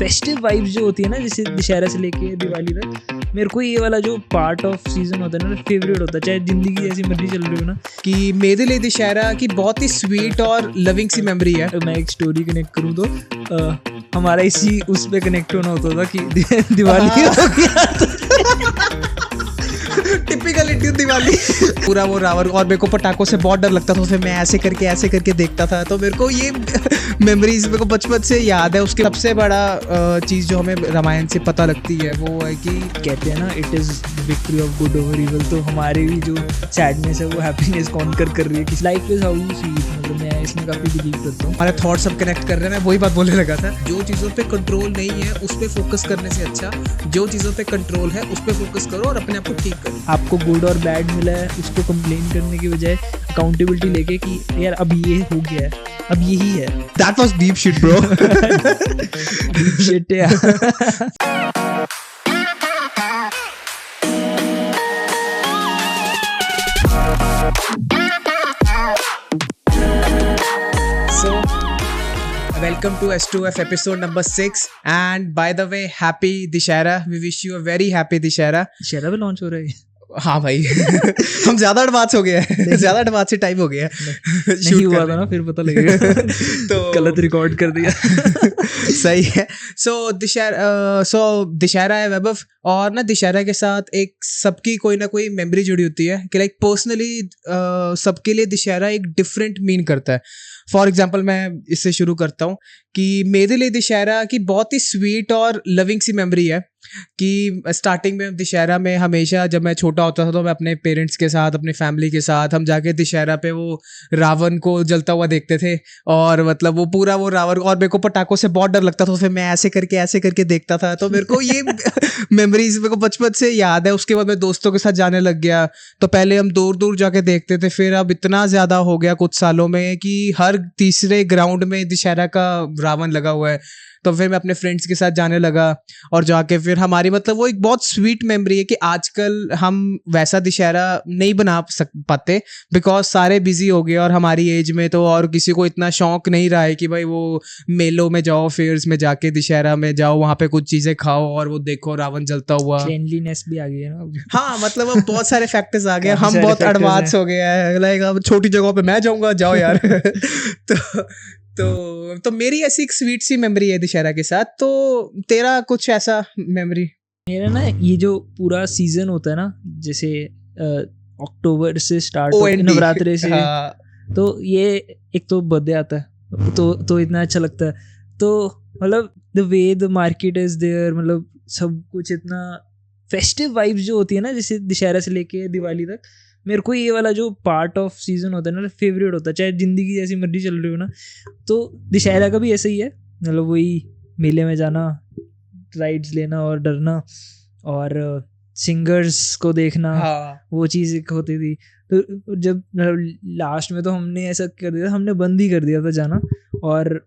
Festive vibes जो होती है ना, जैसे दशहरा से लेके दिवाली तक, मेरे को ये वाला जो पार्ट ऑफ सीजन होता है ना फेवरेट होता है, चाहे जिंदगी जैसी मर्जी चल रही हो ना। कि मेरे लिए दशहरा की बहुत ही स्वीट और लविंग सी मेमोरी है। मैं एक स्टोरी कनेक्ट करूँ तो हमारा इसी उस पे कनेक्ट होना होता था कि दिवाली हो गया टिपिकल इंडियन दिवाली पूरा वो रावण, और मेरे को पटाखों से बहुत डर लगता था, फिर मैं ऐसे करके देखता था। तो मेरे को ये मेमोरीज मेरे को बचपन से याद है। उसके सबसे बड़ा चीज़ जो हमें रामायण से पता लगती है वो है कि कहते हैं ना, it is victory of good over evil. तो हमारे भी जो सैडनेस है वो हैप्पीनेस कॉन्कर कर रही है कि life is how you see it. मतलब मैं इसमें काफ़ी बिलीव करता हूँ। हमारे थॉट्स सब कनेक्ट कर रहे हैं। मैं वही बात बोलने लगा था, जो चीज़ों पे कंट्रोल नहीं है उस पर फोकस करने से अच्छा जो चीज़ों पे कंट्रोल है उस पर फोकस करो और अपने आप को ठीक करो। आपको गुड और बैड मिला है, उसको कंप्लेन करने की बजाय अकाउंटेबिलिटी लेके कि यार अब ये हो गया है, अब यही है। That was deep shit, bro. Deep shit, yeah. So, welcome to S2F episode number 6. And by the way, happy Dashera. We wish you a very happy Dashera. Dussehra पे लॉन्च हो रहा है। हाँ भाई हम ज्यादा एडवांस हो गए हैं, ज्यादा एडवांस से टाइम हो गया है। नहीं हुआ था ना, फिर पता लगेगा तो गलत रिकॉर्ड कर दिया। सही है। सो दशहरा है वैभव, और ना दशहरा के साथ एक सबकी कोई ना कोई मेमोरी जुड़ी होती है कि लाइक पर्सनली सबके लिए दशहरा एक डिफरेंट मीन करता है। फॉर एग्जाम्पल मैं इससे शुरू करता हूँ कि मेरे लिए दशहरा की बहुत ही स्वीट और लविंग सी मेमोरी है कि स्टार्टिंग में दशहरा में हमेशा जब मैं छोटा होता था तो मैं अपने पेरेंट्स के साथ, अपनी फैमिली के साथ हम जाके दशहरा पे वो रावण को जलता हुआ देखते थे। और मतलब वो पूरा वो रावण, और मेरे को पटाखों से बहुत डर लगता था, फिर मैं ऐसे करके देखता था। तो मेरे को ये मेमोरीज मेरे को बचपन से याद है। उसके बाद मैं दोस्तों के साथ जाने लग गया, तो पहले हम दूर दूर जाके देखते थे, फिर अब इतना ज़्यादा हो गया कुछ सालों में कि हर तीसरे ग्राउंड में दशहरा का रावण लगा हुआ है। तो फिर मैं अपने फ्रेंड्स के साथ जाने लगा, और जाके फिर हमारी मतलब वो एक बहुत स्वीट मेमोरी है कि आजकल हम वैसा दशहरा नहीं बना पाते बिकॉज सारे बिजी हो गए, और हमारी एज में तो और किसी को इतना शौक नहीं रहा है कि भाई वो मेलों में जाओ, फेयर्स में जाके दशहरा में जाओ, वहाँ पे कुछ चीज़ें खाओ और वो देखो रावण जलता हुआ। क्लीनलीनेस भी आ गई है ना। हाँ मतलब अब बहुत सारे फैक्टर्स आ गए, हम बहुत एडवांस हो गए हैं। लाइक अब छोटी जगहों पे मैं जाऊँगा, जाओ यार। तो मेरी ऐसी एक स्वीट सी मेमोरी है दशहरा के साथ। तो तेरा कुछ ऐसा मेमोरी? मेरा ना ये जो पूरा सीजन होता है ना, जैसे अक्टूबर से स्टार्ट होता है नवरात्रे से। हाँ। तो ये एक तो बर्थडे आता है तो इतना अच्छा लगता है। तो मतलब the way the market is there, मतलब सब कुछ इतना फेस्टिव वाइब्स जो होती है ना, जैसे दशहरा से लेके दिवाली तक, मेरे को ये वाला जो पार्ट ऑफ सीजन होता है ना फेवरेट होता है, चाहे जिंदगी जैसी मर्जी चल रही हो ना। तो दशहरा का भी ऐसा ही है, मतलब वही मेले में जाना, राइड्स लेना और डरना, और सिंगर्स को देखना। हाँ। वो चीज़ एक होती थी। तो जब लास्ट में तो हमने ऐसा कर दिया, हमने बंद ही कर दिया था जाना, और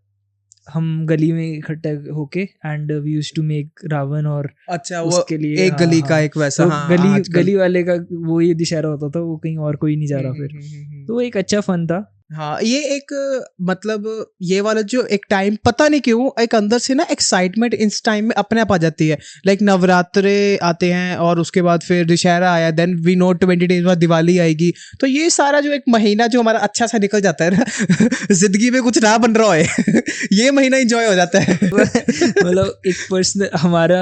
हम गली में इकट्ठा होके and we used to make Ravan. और अच्छा, उसके लिए एक गली का एक वैसा, तो गली वाले का वो ये दशहरा होता था, वो कहीं और कोई नहीं जा रहा फिर। तो वो एक अच्छा फन था। हाँ, ये एक मतलब ये वाला जो एक टाइम पता नहीं क्यों एक अंदर से ना एक्साइटमेंट इस टाइम में अपने आप आ जाती है। लाइक नवरात्रे आते हैं और उसके बाद फिर दशहरा आया, देन वी नो 20 डेज बाद दिवाली आएगी। तो ये सारा जो एक महीना जो हमारा अच्छा सा निकल जाता है ना जिंदगी में कुछ ना बन रहा है ये महीना एंजॉय हो जाता है। मतलब एक पर्सनल हमारा,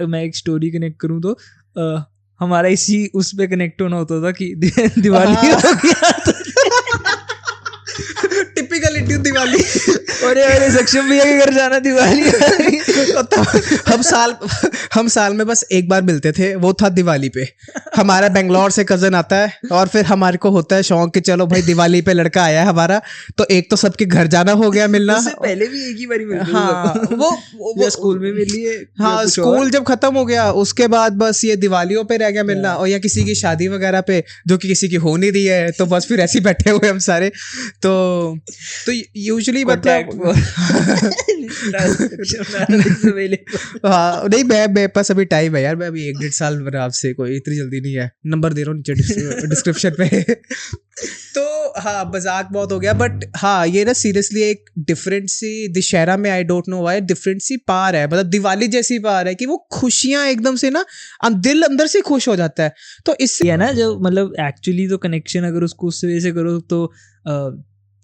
मैं एक स्टोरी कनेक्ट करूँ तो हमारा इसी उस पे कनेक्ट होना होता था कि दिवाली हो गया। Typical Indian Diwali. अरे सक्षम भैया के घर जाना दिवाली। तो हम साल में बस एक बार मिलते थे, वो था दिवाली पे। हमारा बेंगलोर से कजन आता है और फिर हमारे को होता है शौक कि चलो भाई दिवाली पे लड़का आया है हमारा, तो एक तो सबके घर जाना हो गया मिलना। उससे पहले भी एक ही बारी मिलते। हाँ, वो स्कूल में मिल लिए। हाँ, स्कूल जब खत्म हो गया उसके बाद बस ये दिवालियों पे रह गया मिलना, और या किसी की शादी वगैरह पे जो कि किसी की हो नहीं रही है, तो बस फिर ऐसे ही बैठे हुए हम सारे। तो यूजुअली मतलब अवेलेबल। हाँ नहीं, मैं मेरे पास अभी टाइम है यार, मैं अभी 1-1.5 साल मेरे आपसे, कोई इतनी जल्दी नहीं है, नंबर दे रहा हूँ नीचे डिस्क्रिप्शन पे। तो हाँ मजाक बहुत हो गया, बट हाँ ये ना सीरियसली एक डिफरेंट सी दशहरा में, I don't know why, different सी पार है, मतलब दिवाली जैसी पार है कि वो खुशियां एकदम से ना दिल अंदर से खुश हो जाता है। तो इससे है ना, जो मतलब एक्चुअली तो कनेक्शन अगर उसको उस वजह से करो तो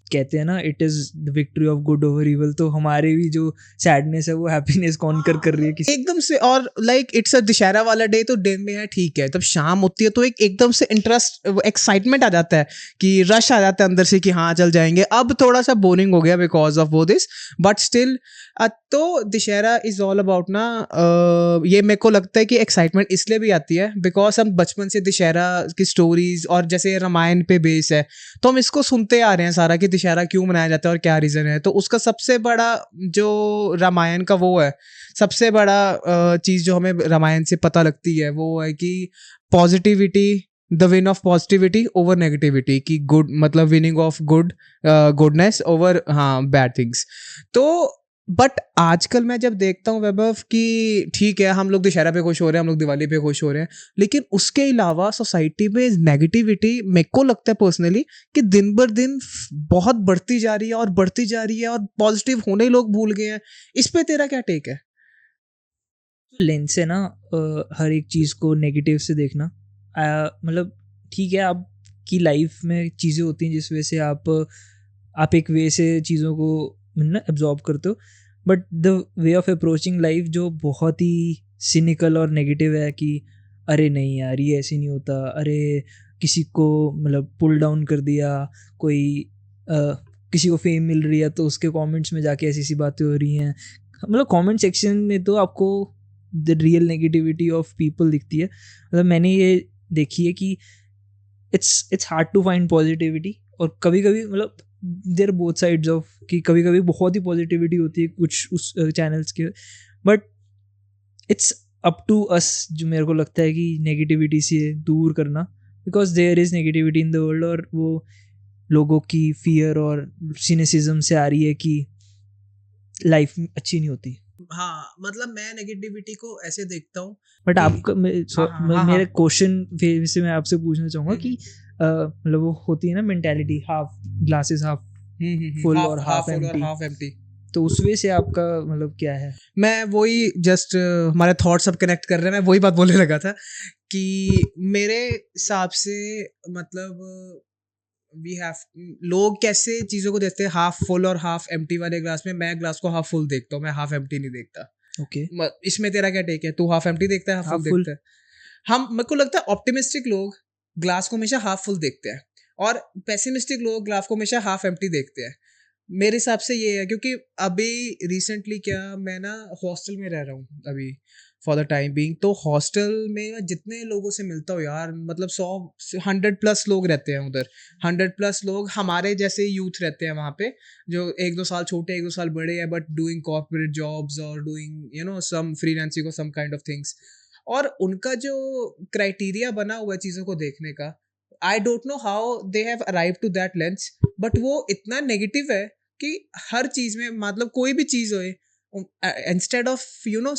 कहते हैं ना, it is the victory of good over evil. तो हमारे भी जो सैडनेस है वो हैप्पीनेस कॉन्कर कर रही है किसी एकदम से। और लाइक इट्स अ दशहरा वाला डे, तो दिन में है ठीक है, तब शाम होती है तो एक एकदम से इंटरेस्ट, एक्साइटमेंट आ जाता है कि रश आ जाता है अंदर से कि हाँ चल जाएंगे। अब थोड़ा सा बोरिंग हो गया बिकॉज ऑफ वो दिस, बट स्टिल तो दशहरा इज ऑल अबाउट ना, ये मेरे को लगता है कि एक्साइटमेंट इसलिए भी आती है बिकॉज हम बचपन से दशहरा की स्टोरीज, और जैसे रामायण पे बेस है तो हम इसको सुनते आ रहे हैं सारा कि दशहरा क्यों मनाया जाता है और क्या रीज़न है। तो उसका सबसे बड़ा जो रामायण का वो है, सबसे बड़ा चीज़ जो हमें रामायण से पता लगती है वो है कि positivity, the win of positivity over negativity, की गुड मतलब विनिंग ऑफ गुडनेस ओवर हाँ बैड थिंग्स। तो बट आजकल मैं जब देखता हूँ वैभव कि ठीक है हम लोग दशहरा पे खुश हो रहे हैं, हम लोग दिवाली पे खुश हो रहे हैं, लेकिन उसके अलावा सोसाइटी में नेगेटिविटी मेरे को लगता है पर्सनली कि दिन बर दिन बहुत बढ़ती जा रही है और बढ़ती जा रही है, और पॉजिटिव होने ही लोग भूल गए हैं। इस पे तेरा क्या टेक है? लेंस से ना हर एक चीज़ को नेगेटिव से देखना, मतलब ठीक है आपकी लाइफ में चीज़ें होती हैं जिस वजह से आप एक वे से चीज़ों को ना एब्जॉर्ब करते हो, but the way of approaching life जो बहुत ही सिनिकल और नेगेटिव है कि अरे नहीं यार ये ऐसे नहीं होता, अरे किसी को मतलब पुल डाउन कर दिया, कोई किसी को फेम मिल रही है तो उसके कमेंट्स में जाके ऐसी सी बातें हो रही हैं। मतलब कमेंट सेक्शन में तो आपको the real negativity of people दिखती है। मतलब मैंने ये देखी है कि it's hard to find positivity, और कभी कभी मतलब देयर बोथ साइड्स ऑफ कि कभी कभी बहुत ही पॉजिटिविटी होती है कुछ उस चैनल्स के, but it's up to us, जो मेरे को लगता है कि नेगेटिविटी से दूर करना, because there is negativity in the world, और वो लोगों की फियर और सिनेसिज्म से आ रही है कि लाइफ अच्छी नहीं होती। हाँ मतलब मैं नेगेटिविटी को ऐसे देखता हूँ, बट आपका मेरे हाँ। क्वेश्चन से मैं आपसे पूछना चाहूँगा कि मतलब वो होती है ना mentality, half glasses half full और हाफ एम्प्टी, तो उस वे से आपका मतलब क्या है? मैं वही जस्ट हमारे थॉट्स सब कनेक्ट कर रहे हैं, मैं वही बात बोलने लगा था कि मेरे हिसाब से मतलब वी हैव, लोग कैसे चीज़ों को देखते हैं हाफ फुल और हाफ एम्प्टी वाले ग्लास में, मैं ग्लास को हाफ फुल देखता हूँ, मैं हाफ एम्प्टी नहीं देखता। ओके, इसमें तेरा क्या टेक है? तू हाफ एम्प्टी देखता है, हाफ फुल देखता है? हम, मेरे को लगता है ऑप्टिमिस्टिक लोग ग्लास को हमेशा हाफ फुल देखते हैं, और पेसिमिस्टिक लोग ग्लास को हमेशा हाफ एम्प्टी देखते हैं। मेरे हिसाब से ये है, क्योंकि अभी रिसेंटली क्या, मैं ना हॉस्टल में रह रहा हूँ अभी फॉर द टाइम बीइंग, तो हॉस्टल में मैं जितने लोगों से मिलता हूँ यार, मतलब 100 लोग रहते हैं उधर, 100 लोग हमारे जैसे यूथ रहते हैं वहाँ पे, जो 1-2 साल छोटे 1-2 साल बड़े हैं, बट डूइंग कॉर्पोरेट जॉब्स और doing you know some freelancing और सम काइंड ऑफ थिंग्स। और उनका जो क्राइटेरिया बना हुआ है चीज़ों को देखने का, I don't know how they have arrive to that lens, but वो इतना नेगेटिव है कि हर चीज़ में, मतलब कोई भी चीज़ होए, instead of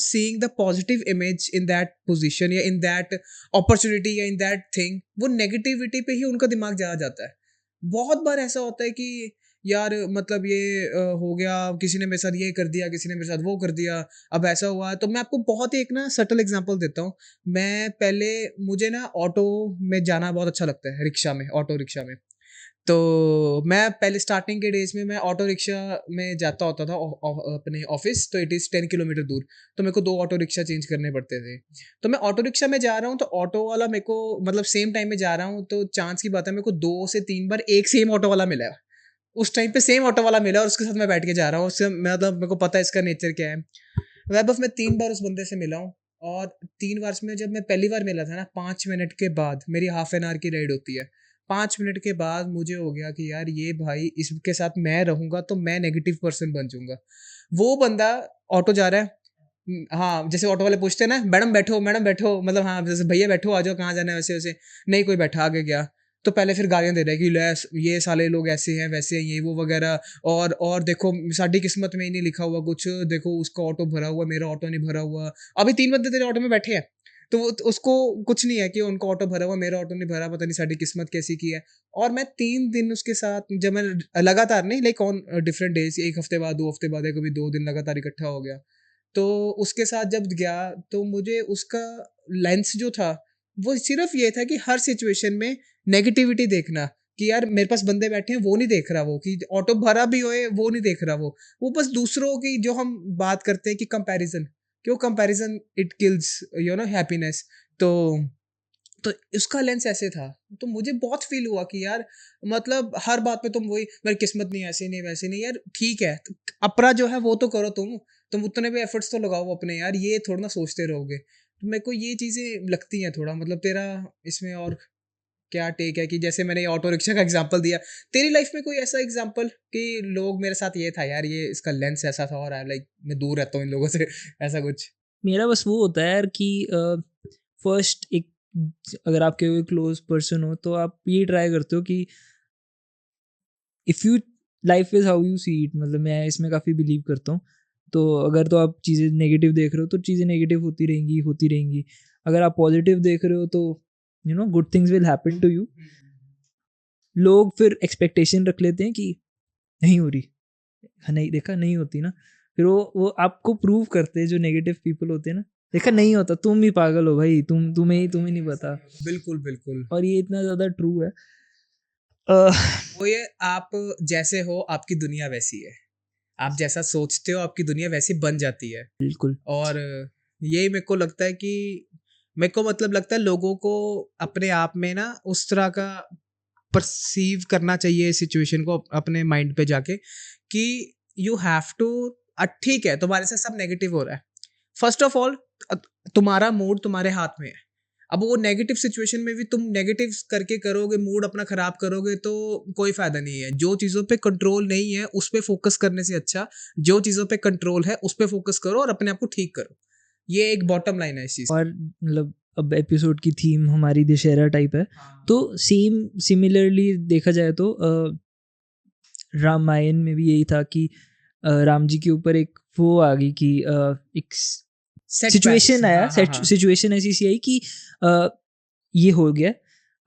seeing the positive image in that position या in that opportunity या in that thing, वो negativity पे ही उनका दिमाग ज़्यादा जाता है। बहुत बार ऐसा होता है कि यार मतलब ये हो गया, किसी ने मेरे साथ ये कर दिया, किसी ने मेरे साथ वो कर दिया, अब ऐसा हुआ। तो मैं आपको बहुत ही एक ना सटल एग्जांपल देता हूँ। मैं पहले, मुझे ना ऑटो में जाना बहुत अच्छा लगता है, रिक्शा में, ऑटो रिक्शा में। तो मैं पहले स्टार्टिंग के डेज में मैं ऑटो रिक्शा में जाता होता था अपने ऑफिस, तो इट इज़ 10 किलोमीटर दूर, तो मेरे को 2 ऑटो रिक्शा चेंज करने पड़ते थे। तो मैं ऑटो रिक्शा में जा रहा हूँ, तो ऑटो वाला मेरे को मतलब सेम टाइम में जा रहा हूँ, तो चांस की बात है मेरे को 2 से 3 बार एक सेम ऑटो वाला मिला है। उस टाइम पे सेम ऑटो वाला मिला और उसके साथ मैं बैठ के जा रहा हूँ, उससे मतलब मेरे को पता है इसका नेचर क्या है। वैभव, मैं 3 बार उस बंदे से मिला हूँ, और 3 बार में जब मैं पहली बार मिला था ना, 5 मिनट के बाद मेरी हाफ एन आवर की राइड होती है। 5 मिनट के बाद मुझे हो गया कि यार ये भाई, इसके साथ मैं रहूँगा तो मैं नेगेटिव पर्सन बन जाऊँगा। वो बंदा ऑटो जा रहा है, हाँ, जैसे ऑटो वाले पूछते हैं ना, मैडम बैठो, मतलब हाँ, जैसे भैया बैठो, आ जाओ, कहाँ जाना है, वैसे वैसे नहीं कोई बैठा, आगे गया। तो पहले फिर गालियां दे रहे हैं कि ये साले लोग ऐसे हैं वैसे हैं ये वो वगैरह, और देखो साडी किस्मत में ही नहीं लिखा हुआ कुछ, देखो उसका ऑटो भरा हुआ मेरा ऑटो नहीं भरा हुआ, अभी 3 बंदे तेरे ऑटो में बैठे हैं तो उसको कुछ नहीं है कि उनका ऑटो भरा हुआ मेरा ऑटो नहीं भरा, पता नहीं साडी किस्मत कैसी की है। और मैं 3 दिन उसके साथ, जब मैं लगातार नहीं, लाइक ऑन डिफरेंट डेज, 1 हफ्ते बाद 2 हफ्ते बाद, कभी 2 दिन लगातार इकट्ठा हो गया, तो उसके साथ जब गया तो मुझे उसका लेंस जो था वो सिर्फ ये था कि हर सिचुएशन में नेगेटिविटी देखना, कि यार मेरे पास बंदे बैठे हैं वो नहीं देख रहा, वो कि ऑटो भरा भी होए वो नहीं देख रहा, वो बस दूसरों की, जो हम बात करते हैं कि कंपैरिजन, क्यों कंपैरिजन इट किल्स हैप्पीनेस, तो उसका लेंस ऐसे था। तो मुझे बहुत फील हुआ कि यार मतलब हर बात पे तुम वही, मेरी किस्मत नहीं ऐसी नहीं वैसी नहीं, यार ठीक है अपना जो है वो तो करो, तुम उतने भी एफर्ट्स तो लगाओ अपने यार, ये थोड़ा ना सोचते रहोगे। तो मेरे को ये चीज़ें लगती हैं थोड़ा, मतलब तेरा इसमें और क्या टेक है, कि जैसे मैंने ऑटो रिक्शा का एग्जांपल दिया, तेरी लाइफ में कोई ऐसा एग्जांपल कि लोग, मेरे साथ ये था यार, ये इसका लेंस ऐसा था और लाइक मैं दूर रहता हूँ इन लोगों से, ऐसा कुछ? मेरा बस वो होता है यार कि फर्स्ट एक, अगर आपके कोई क्लोज पर्सन हो तो आप ये ट्राई करते हो कि if you, life is how you see it, मतलब मैं इसमें काफ़ी बिलीव करता हूँ। तो अगर तो आप चीज़ें नेगेटिव देख रहे हो तो चीज़ें नेगेटिव होती रहेंगी। अगर आप पॉजिटिव देख रहे हो तो good things will happen to you. लोग फिर एक्सपेक्टेशन रख लेते हैं कि नहीं हो रही, नहीं देखा नहीं होती ना, फिर वो आपको प्रूव करते हैं, जो नेगेटिव पीपल होते हैं ना, देखा नहीं होता, तुम भी पागल हो भाई, तुम्हें नहीं पता। बिल्कुल बिल्कुल। और ये इतना ज़्यादा ट्रू है। वो ये, आप जैसे हो आपकी दुनिया वैसी है, आप जैसा सोचते हो आपकी दुनिया वैसी बन जाती है। बिल्कुल। और यही मेरे को लगता है कि मेरे को मतलब लगता है लोगों को अपने आप में ना उस तरह का परसीव करना चाहिए सिचुएशन को अपने माइंड पे जाके, कि यू हैव टू, ठीक है तुम्हारे से सब नेगेटिव हो रहा है, फर्स्ट ऑफ ऑल तुम्हारा मूड तुम्हारे हाथ में है। अब वो नेगेटिव सिचुएशन में भी तुम नेगेटिव करके करोगे, मूड अपना खराब करोगे तो कोई फायदा नहीं है। जो चीज़ों पे कंट्रोल नहीं है उस पे फोकस करने से अच्छा जो चीज़ों पे कंट्रोल है उस पे फोकस करो और अपने आप को ठीक करो। ये एक बॉटम लाइन है इस चीज़। और मतलब अब एपिसोड की थीम हमारी दशहरा टाइप है, तो सिमिलरली देखा जाए तो रामायण में भी यही था कि राम जी के ऊपर एक वो आ गई कि एक सिचुएशन आया, सिचुएशन ऐसी सी आई कि ये हो गया,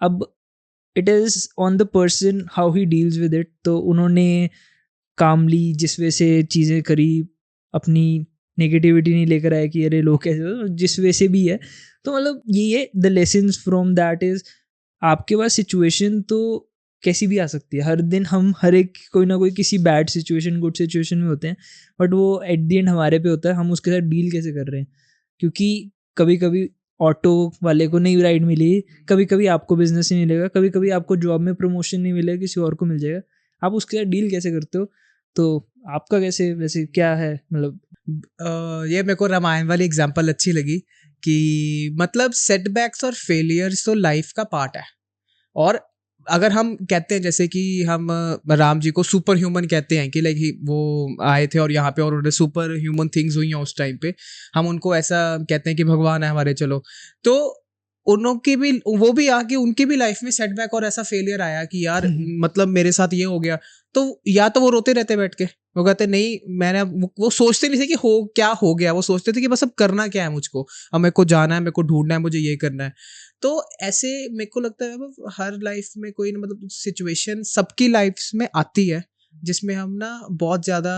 अब it is on the person how he deals with it. तो उन्होंने कामली जिस वजह से चीज़ें करी, अपनी नेगेटिविटी नहीं लेकर आए कि अरे लोग कैसे, जिस वजह से भी है, तो मतलब ये the lessons from that is, आपके पास सिचुएशन तो कैसी भी आ सकती है, हर दिन हम हर एक कोई ना कोई किसी बैड सिचुएशन गुड सिचुएशन में होते हैं, बट वो एट द एंड हमारे पे होता है, हम उसके साथ डील कैसे कर रहे हैं। क्योंकि कभी कभी ऑटो वाले को नहीं राइड मिली, कभी कभी आपको बिजनेस नहीं मिलेगा, कभी कभी आपको जॉब में प्रमोशन नहीं मिलेगा, किसी और को मिल जाएगा, आप उसके साथ डील कैसे करते हो। तो आपका कैसे वैसे क्या है, मतलब ये मेरे को रामायण वाली एग्जांपल अच्छी लगी कि मतलब सेटबैक्स और फेलियर्स तो लाइफ का पार्ट है। और अगर हम कहते हैं जैसे कि हम राम जी को सुपर ह्यूमन कहते हैं कि लाइक वो आए थे और यहाँ पे और उन्होंने सुपर ह्यूमन थिंग्स हुई हैं उस टाइम पे, हम उनको ऐसा कहते हैं कि भगवान है हमारे, चलो तो उनकी भी, वो भी आके उनकी भी लाइफ में सेटबैक और ऐसा फेलियर आया कि यार मतलब मेरे साथ ये हो गया, तो या तो वो रोते रहते बैठ के, वो कहते नहीं मैंने, वो सोचते नहीं थे कि हो क्या हो गया, वो सोचते थे कि बस अब करना क्या है मुझको, अब मेरे को जाना है, मेरे को ढूंढना है, मुझे ये करना है। तो ऐसे मेरे को लगता है हर लाइफ में कोई ना मतलब सिचुएशन सबकी लाइफ में आती है जिसमें हम ना बहुत ज़्यादा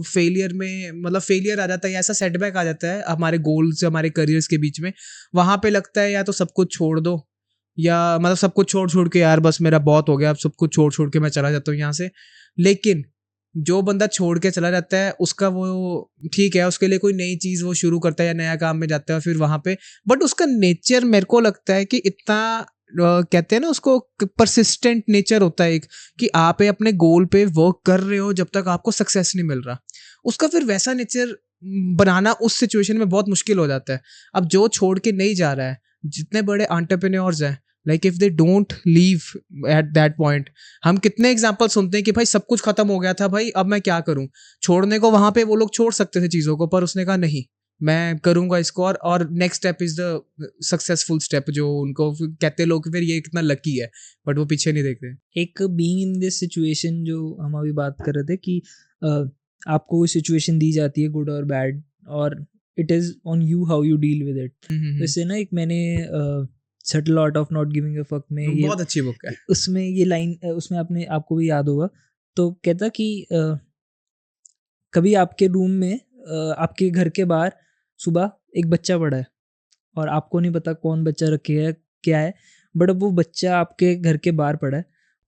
फेलियर में, मतलब फेलियर आ जाता है या ऐसा सेटबैक आ जाता है हमारे गोल्स हमारे करियर्स के बीच में, वहाँ पे लगता है या तो सब कुछ छोड़ दो, या मतलब सब कुछ छोड़ के यार बस मेरा बहुत हो गया, अब सब कुछ छोड़ के मैं चला जाता हूँ यहाँ से। लेकिन जो बंदा छोड़ के चला जाता है उसका वो ठीक है, उसके लिए कोई नई चीज़ वो शुरू करता है या नया काम में जाता है फिर वहाँ पे, बट उसका नेचर मेरे को लगता है कि इतना कहते हैं ना उसको परसिस्टेंट नेचर होता है एक, कि आप अपने गोल पे वर्क कर रहे हो जब तक आपको सक्सेस नहीं मिल रहा, उसका फिर वैसा नेचर बनाना उस सिचुएशन में बहुत मुश्किल हो जाता है। अब जो छोड़ के नहीं जा रहा है, जितने बड़े एंटरप्रेन्योर्स हैं, like if they don't leave at that point, हम कितने एग्जांपल सुनते हैं कि भाई सब कुछ खत्म हो गया था भाई, अब मैं क्या करूं, छोड़ने को वहां पे वो लोग छोड़ सकते थे चीज़ों को, पर उसने कहा नहीं मैं करूँगा इसको, और next step is the successful step, जो उनको कहते हैं लोग फिर ये कितना लकी है, बट वो पीछे नहीं देखते। एक बीइंग इन दिस सिचुएशन जो हम अभी बात कर रहे थे कि आपको कोई सिचुएशन दी जाती है गुड और बैड, और it is on you how you deal with it. वैसे ना एक मैंने subtle art of not giving a fuck में, ये बहुत अच्छी बुक है, उसमें ये लाइन, उसमें आपको भी याद होगा, तो कहता कि कभी आपके रूम में आपके घर के बाहर सुबह एक बच्चा पड़ा है और आपको नहीं पता कौन बच्चा रखे है क्या है, बट अब वो बच्चा आपके घर के बाहर पड़ा है,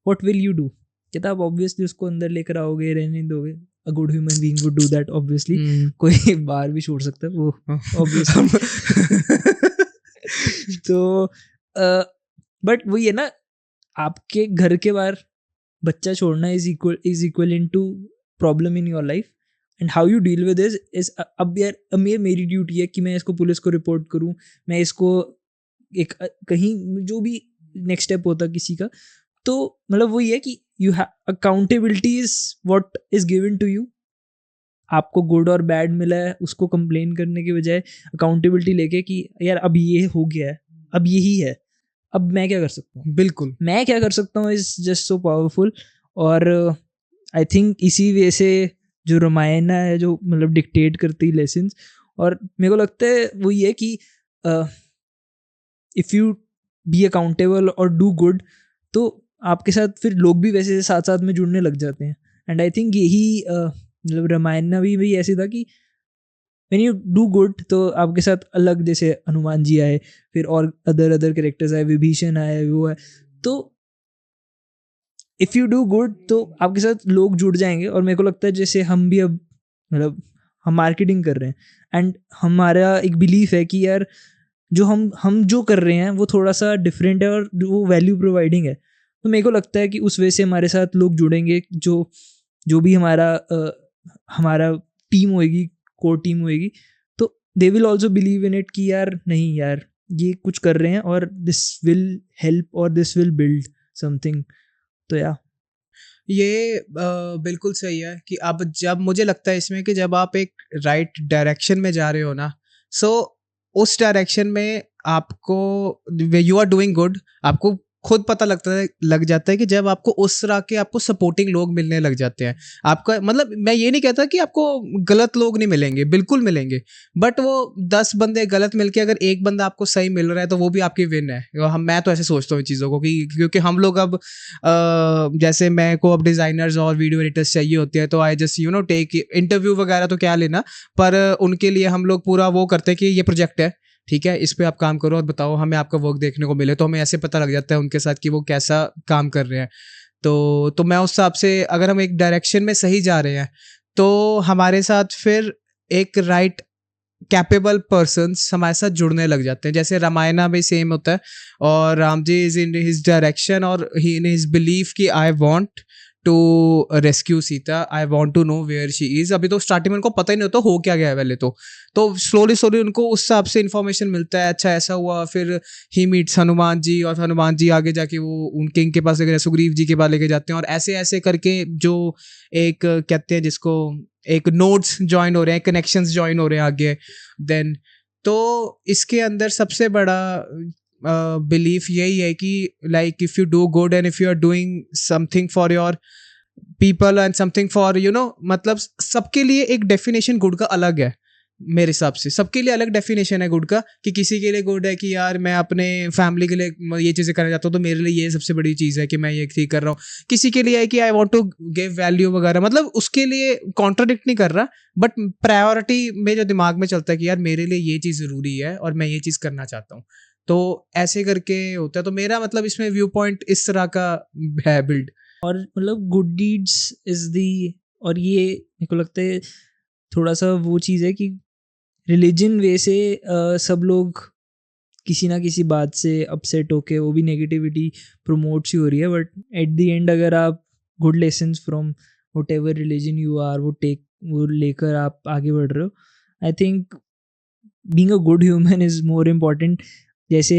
व्हाट विल यू डू? कहता आप ऑब्वियसली उसको अंदर लेकर आओगे, रहने दोगे, अ good human being would do that obviously, कोई बाहर भी छोड़ सकता है वो ऑब्वियसली तो बट वही है ना, आपके घर के बाहर बच्चा छोड़ना is equal in to problem in your life, and how you deal with this is, अब यार अब मेरी ड्यूटी है कि मैं इसको पुलिस को रिपोर्ट करूं, मैं इसको एक कहीं जो भी नेक्स्ट स्टेप होता किसी का, तो मतलब वही है कि you have accountability is what is given to you. आपको गुड और बैड मिला है, उसको कंप्लेन करने के बजाय अकाउंटेबिलिटी लेके कि यार अब ये हो गया है, अब यही है, अब मैं क्या कर सकता हूँ, बिल्कुल मैं क्या कर सकता हूँ, इज जस्ट सो पावरफुल। और आई थिंक इसी वजह से जो रामायण है जो मतलब डिक्टेट करती लेसन्स, और मेरे को लगता है वो ये कि इफ़ यू बी अकाउंटेबल और डू गुड, तो आपके साथ फिर लोग भी वैसे साथ साथ में जुड़ने लग जाते हैं। एंड आई थिंक यही मतलब रामायण में भी ऐसे था कि व्हेन यू डू गुड तो आपके साथ अलग, जैसे हनुमान जी आए, फिर और अदर कैरेक्टर्स आए, विभीषण आए, वो है, तो इफ़ यू डू गुड तो आपके साथ लोग जुड़ जाएंगे। और मेरे को लगता है जैसे हम भी अब मतलब हम मार्केटिंग कर रहे हैं एंड हमारा एक बिलीफ है कि यार जो हम जो कर रहे हैं वो थोड़ा सा डिफरेंट है और वो वैल्यू प्रोवाइडिंग है, तो मेरे को लगता है कि उस वजह से हमारे साथ लोग जुड़ेंगे, जो भी हमारा टीम होएगी, कोर टीम होएगी, तो they will also believe in it कि यार नहीं यार ये कुछ कर रहे हैं और दिस विल हेल्प और दिस विल बिल्ड समथिंग। तो या ये बिल्कुल सही है कि अब जब मुझे लगता है इसमें कि जब आप एक राइट डायरेक्शन में जा रहे हो ना, सो उस डायरेक्शन में आपको यू आर डूइंग गुड, आपको खुद पता लग जाता है कि जब आपको उस तरह के आपको सपोर्टिंग लोग मिलने लग जाते हैं, आपका मतलब मैं ये नहीं कहता कि आपको गलत लोग नहीं मिलेंगे, बिल्कुल मिलेंगे, बट वो 10 बंदे गलत मिलके अगर एक बंदा आपको सही मिल रहा है तो वो भी आपकी विन है। मैं तो ऐसे सोचता हूँ इन चीज़ों को कि क्योंकि हम लोग अब जैसे मैं को अब डिज़ाइनर्स और वीडियो एडिटर्स चाहिए होते हैं, तो आई जस्ट टेक इंटरव्यू वगैरह तो क्या लेना, पर उनके लिए हम लोग पूरा वो करते हैं कि ये प्रोजेक्ट है, ठीक है, इस पे आप काम करो और बताओ हमें आपका वर्क देखने को मिले, तो हमें ऐसे पता लग जाता है उनके साथ कि वो कैसा काम कर रहे हैं। तो मैं उस हिसाब से अगर हम एक डायरेक्शन में सही जा रहे हैं तो हमारे साथ फिर एक राइट कैपेबल पर्सन्स हमारे साथ जुड़ने लग जाते हैं। जैसे रामायणा में सेम होता है, और Ram ji is in his direction और ही इन हिज बिलीफ कि I want to rescue Sita, I want to know where she is. अभी तो स्टार्टिंग में उनको पता ही नहीं होता हो क्या गया है पहले तो स्लोली उनको उस हिसाब से इन्फॉर्मेशन मिलता है, अच्छा ऐसा हुआ, फिर ही मीट्स हनुमान जी, और हनुमान जी आगे जाके वो उनके इनके पास सुग्रीव जी के पास लेके जाते हैं, और ऐसे ऐसे करके जो एक कहते हैं जिसको एक नोड्स ज्वाइन हो रहे हैं, कनेक्शंस ज्वाइन हो रहे हैं आगे। देन तो इसके अंदर सबसे बड़ा बिलीफ यही है कि like if you do good and if you are doing something for your people and something for मतलब सबके लिए एक डेफिनेशन गुड का अलग है। मेरे हिसाब से सबके लिए अलग डेफिनेशन है गुड का, कि किसी के लिए गुड है कि यार मैं अपने फैमिली के लिए ये चीज़ें करना चाहता हूँ तो मेरे लिए ये सबसे बड़ी चीज़ है कि मैं ये ठीक कर रहा हूँ। किसी के लिए है कि I want to give value वगैरह, मतलब उसके लिए कॉन्ट्राडिक्ट नहीं कर रहा, बट प्रायोरिटी में जो दिमाग में चलता है कि यार मेरे लिए ये चीज़ ज़रूरी है और मैं ये चीज़ करना चाहता हूँ, तो ऐसे करके होता है। तो मेरा मतलब इसमें व्यू पॉइंट इस तरह का है बिल्ड। और मतलब गुड डीड्स इज दी, और ये मेरे को लगता है थोड़ा सा वो चीज़ है कि रिलीजन वे से सब लोग किसी ना किसी बात से अपसेट होके वो भी नेगेटिविटी प्रमोट सी हो रही है, बट एट द एंड अगर आप good lessons from whatever religion you are वो लेकर आप आगे बढ़ रहे हो, I think being a good human is more important. जैसे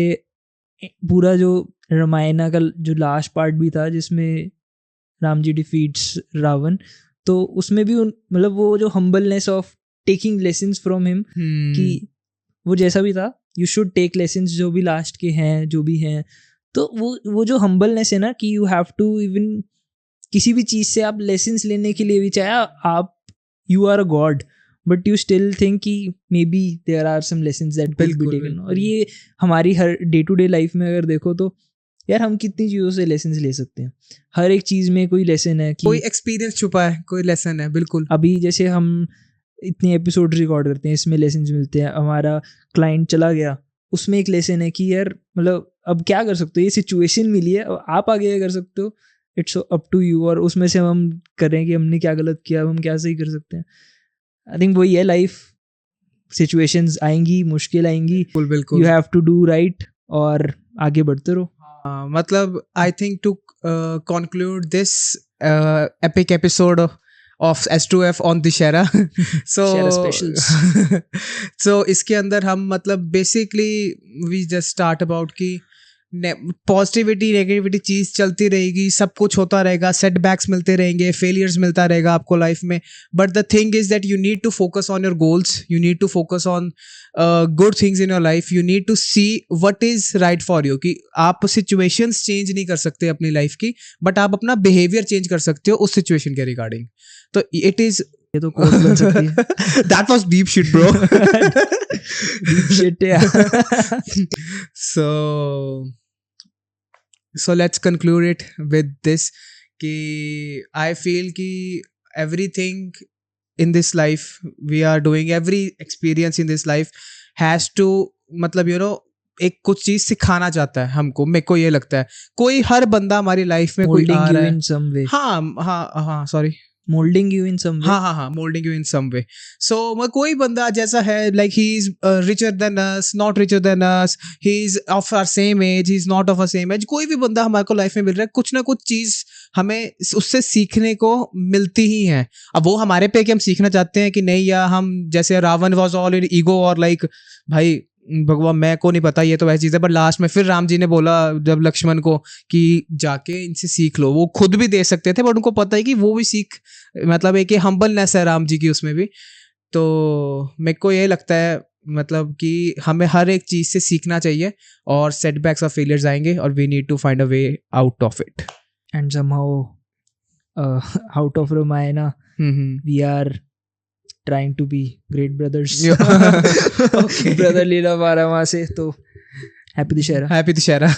पूरा जो रामायणा का जो लास्ट पार्ट भी था जिसमें राम जी डिफीट्स रावण, तो उसमें भी मतलब वो जो humbleness of taking lessons from him कि वो जैसा भी था, यू शुड टेक लेसन्स जो भी लास्ट के हैं, जो भी हैं. तो वो जो हम्बलनेस है ना कि यू हैव टू इवन किसी भी चीज़ से आप लेसन्स लेने के लिए भी, चाहे आप you are a god but you still think कि may be there are some lessons that could be taken. और ये हमारी हर डे टू डे लाइफ में अगर देखो तो यार हम कितनी चीज़ों से लेसन्स ले सकते हैं. हर एक चीज़ में कोई लेसन है, कि कोई एक्सपीरियंस छुपा है, कोई लेसन है. बिल्कुल. अभी जैसे हम इतने एपिसोड रिकॉर्ड करते हैं, इसमें लेसन्स मिलते हैं. हमारा क्लाइंट चला गया, उसमें एक लेसन है कि यार मतलब अब क्या कर सकते हो, ये सिचुएशन मिली है, आप आगे क्या कर सकते हो, इट्स अप टू यू. और उसमें से हम करें कि हमने क्या गलत किया, हम क्या सही कर सकते हैं. आई थिंक वही है लाइफ. सिचुएशंस आएंगी, मुश्किल आएंगी, बिल्कुल. You have to do right और आगे बढ़ते रहो. मतलब I think to conclude this epic episode of S2F on Dussehra. Dussehra specials. So इसके अंदर हम मतलब basically we just start about कि पॉजिटिविटी नेगेटिविटी चीज चलती रहेगी, सब कुछ होता रहेगा, सेटबैक्स मिलते रहेंगे, फेलियर्स मिलता रहेगा आपको लाइफ में. But the thing is that you need to focus on your goals, you need to focus on good things in your life, you need to see what is right for you. कि आप situations change नहीं कर सकते अपनी life की, but आप अपना behaviour change कर सकते हो उस सिचुएशन के रिगार्डिंग. तो इट इज, ये तो कोट बन सकती है. That was deep shit bro. Deep shit. So let's conclude it with this कि I feel कि everything in this life we are doing, every experience in this life has to मतलब you know एक कुछ चीज सिखाना चाहता है हमको. मेरे को ये लगता है कोई हर बंदा हमारी लाइफ में कोई आ रहा है. in some way. हाँ sorry, molding you in some way. हाँ molding you in some way. So कोई बंदा जैसा है, like he is richer than us, not richer than us, he is of our same age, he is not of our same age. कोई भी बंदा हमारे को लाइफ में मिल रहा है, कुछ ना कुछ चीज हमें उससे सीखने को मिलती ही है. अब वो हमारे पे कि हम सीखना चाहते हैं कि नहीं, या हम जैसे Ravan was all in ego और लाइक भाई भगवान मैं को नहीं पता, ये तो वैसी चीज़ है. बट लास्ट में फिर राम जी ने बोला जब लक्ष्मण को कि जाके इनसे सीख लो. वो खुद भी दे सकते थे बट उनको पता है कि वो भी सीख, मतलब एक हम्बलनेस है राम जी की उसमें भी. तो मेरे को ये लगता है मतलब कि हमें हर एक चीज़ से सीखना चाहिए, और सेटबैक्स और फेलियर्स आएंगे और we need to find a way out of it. And somehow out of Ramayana we are trying to be great brothers. Okay. Brotherly love आ रहा वहाँ से. तो happy Dussehra. Happy Dussehra.